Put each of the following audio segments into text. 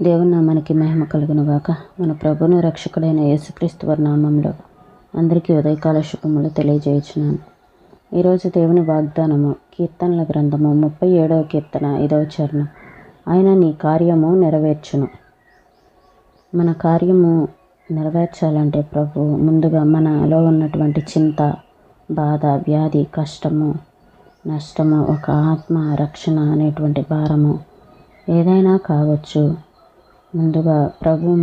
దేవుని నామానికి మహిమ కలుగునుగాక. మన ప్రభువును రక్షకుడైన యేసుక్రీస్తు వారి నామంలో అందరికీ ఉదయకాల శుభములు తెలియజేయుచున్నాను. ఈరోజు దేవుని వాగ్దానము కీర్తనల గ్రంథము 37వ కీర్తన 5వ చరణం. ఆయన నీ కార్యము నెరవేర్చును. మన కార్యము నెరవేర్చాలంటే ప్రభు ముందుగా మనలో ఉన్నటువంటి చింత, బాధ, వ్యాధి, కష్టము, నష్టము, ఒక ఆత్మ రక్షణ అనేటువంటి భారము ఏదైనా కావచ్చు. ముందుగా ప్రభు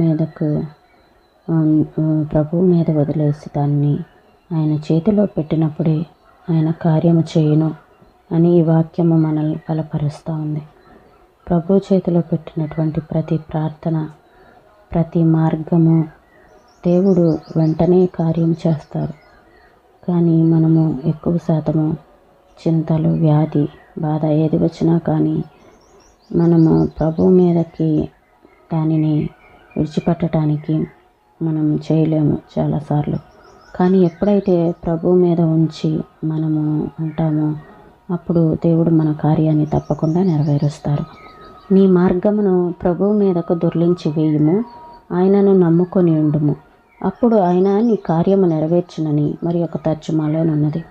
మీద వదిలేసి దాన్ని ఆయన చేతిలో పెట్టినప్పుడే ఆయన కార్యము చేయును అని ఈ వాక్యము మనల్ని బలపరుస్తూ ఉంది. ప్రభు చేతిలో పెట్టినటువంటి ప్రతి ప్రార్థన, ప్రతి మార్గము దేవుడు వెంటనే కార్యం చేస్తారు. కానీ మనము ఎక్కువ శాతము చింతలు, వ్యాధి, బాధ ఏది వచ్చినా కానీ మనము ప్రభు మీదకి దానిని విడిచిపెట్టడానికి మనం చేయలేము చాలాసార్లు. కానీ ఎప్పుడైతే ప్రభు మీద ఉంచి మనము ఉంటామో అప్పుడు దేవుడు మన కార్యాన్ని తప్పకుండా నెరవేరుస్తారు. నీ మార్గమును ప్రభు మీదకు దొర్లించి వేయుము, ఆయనను నమ్ముకొని ఉండుము, అప్పుడు ఆయన నీ కార్యము నెరవేర్చునని మరి ఒక తర్జుమాలోనున్నది.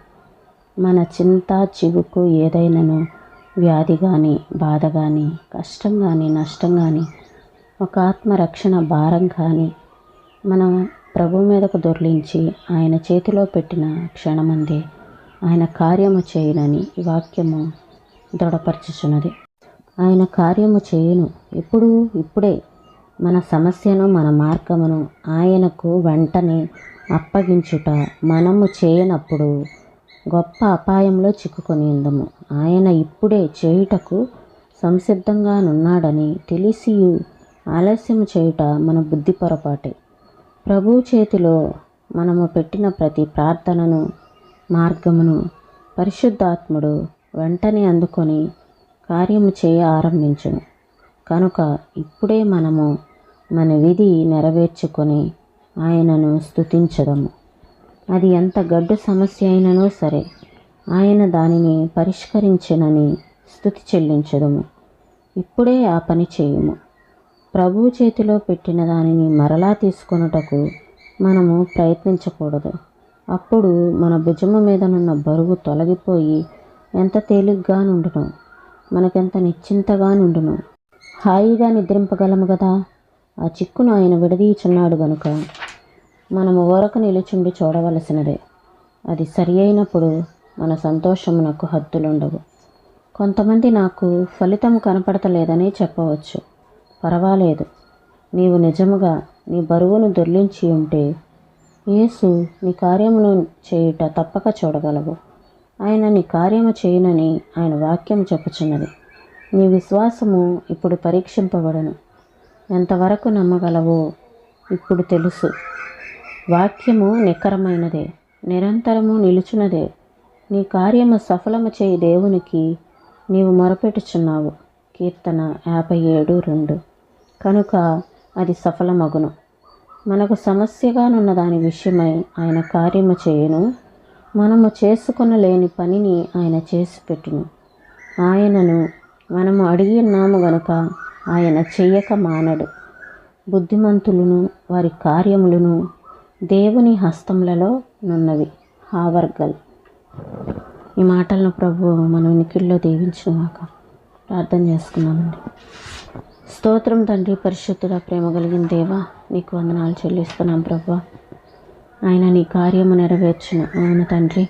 మన చింత, చివుకు ఏదైనాను, వ్యాధి కానీ, బాధ కానీ, కష్టం కానీ, నష్టం కానీ, ఒక ఆత్మరక్షణ భారం కానీ మనం ప్రభు మీదకు దొర్లించి ఆయన చేతిలో పెట్టిన క్షణమందే ఆయన కార్యము చేయనని ఈ వాక్యము దృఢపరచుచున్నది. ఆయన కార్యము చేయును. ఇప్పుడే మన సమస్యను, మన మార్గమును ఆయనకు వెంటనే అప్పగించుట మనము చేయనప్పుడు గొప్ప అపాయంలో చిక్కుకొని ఉందము. ఆయన ఇప్పుడే చేయుటకు సంసిద్ధంగానున్నాడని తెలిసియు ఆలస్యం చేయుట మన బుద్ధి పొరపాటే. ప్రభు చేతిలో మనము పెట్టిన ప్రతి ప్రార్థనను, మార్గమును పరిశుద్ధాత్ముడు వెంటనే అందుకొని కార్యము చేయ ఆరంభించును. కనుక ఇప్పుడే మనము మన విధి నెరవేర్చుకొని ఆయనను స్తుతించదము. అది ఎంత గడ్డు సమస్య అయిననో సరే ఆయన దానిని పరిష్కరించెనని స్తుతి చెల్లించదము. ఇప్పుడే ఆ పని చేయుము. ప్రభు చేతిలో పెట్టిన దానిని మరలా తీసుకొనుటకు మనము ప్రయత్నించకూడదు. అప్పుడు మన భుజము మీదనున్న బరువు తొలగిపోయి ఎంత తేలిగ్గా నుండును, మనకెంత నిశ్చింతగా నుండును, హాయిగా నిద్రింపగలము కదా. ఆ చిక్కును ఆయన విడదీయుచున్నాడు గనుక మనము ఊరక నిలుచుండి చూడవలసినదే. అది సరి అయినప్పుడు మన సంతోషమునకు హద్దులుండవు. కొంతమంది నాకు ఫలితం కనపడతలేదని చెప్పవచ్చు. పర్వాలేదు, నీవు నిజముగా నీ బరువును దొర్లించి ఉంటే యేసు నీ కార్యమును చేయుట తప్పక చూడగలవు. ఆయన నీ కార్యము చేయునని ఆయన వాక్యం చెప్పుచున్నది. నీ విశ్వాసము ఇప్పుడు పరీక్షింపబడను. ఎంతవరకు నమ్మగలవో ఇప్పుడు తెలుసు. వాక్యము నికరమైనదే, నిరంతరము నిలుచున్నదే. నీ కార్యము సఫలము చేయి దేవునికి నీవు మొరపెట్టుచున్నావు. కీర్తన 57:2. కనుక అది సఫలమగును. మనకు సమస్యగానున్న దాని విషయమై ఆయన కార్యము చేయును. మనము చేసుకొనలేని పనిని ఆయన చేసి పెట్టును. ఆయనను మనము అడిగి ఉన్నాము గనుక ఆయన చెయ్యక మానడు. బుద్ధిమంతులను వారి కార్యములను దేవుని హస్తములలో నున్నవి. హావర్గల్. ఈ మాటలను ప్రభు మన ఉనికిల్లో దీవించుగాక. ప్రార్థన చేసుకున్నామండి. స్తోత్రం తండ్రి, పరిశుద్ధుడా, ప్రేమ కలిగిన దేవా, నీకు వందనాలు చెల్లిస్తున్నాం ప్రభు. ఆయన నీ కార్యము నెరవేర్చును. అవును తండ్రి,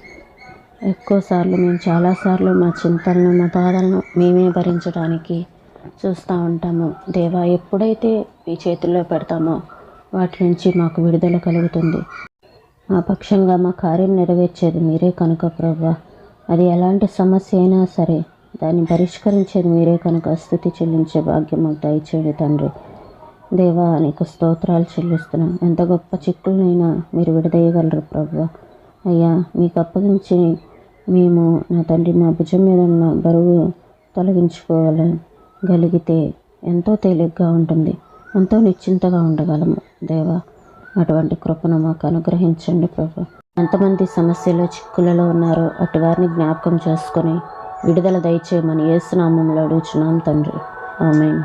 ఎక్కువసార్లు మేము చాలాసార్లు మా చింతలను, మా బాధలను మేమే భరించడానికి చూస్తూ ఉంటాము. దేవా, ఎప్పుడైతే మీ చేతుల్లో పెడతామో వాటి నుంచి మాకు విడుదల కలుగుతుంది. మా పక్షంగా మా కార్యం నెరవేర్చేది మీరే కనుక ప్రభు, అది ఎలాంటి సమస్య అయినా సరే దాన్ని పరిష్కరించేది మీరే కనుక స్తుతి చెల్లించే భాగ్యము దయచేయండి తండ్రి. దేవా, నీకు స్తోత్రాలు చెల్లిస్తున్నాం. ఎంత గొప్ప చిక్కులనైనా మీరు విడదీయగలరు ప్రభు. అయ్యా, మీకు అప్పగించి మేము నా తండ్రి మా భుజం మీద ఉన్న బరువు తొలగించుకోగలిగితే ఎంతో తేలిగ్గా ఉంటుంది, ఎంతో నిశ్చింతగా ఉండగలము. దేవా, అటువంటి కృపను మాకు అనుగ్రహించండి ప్రభు. ఎంతమంది సమస్యలు, చిక్కులలో ఉన్నారో అటు వారిని జ్ఞాపకం చేసుకొని విడుదల దయచేయమని యేసు నామములో అడుగుచున్నాం తండ్రి. ఆమేన్.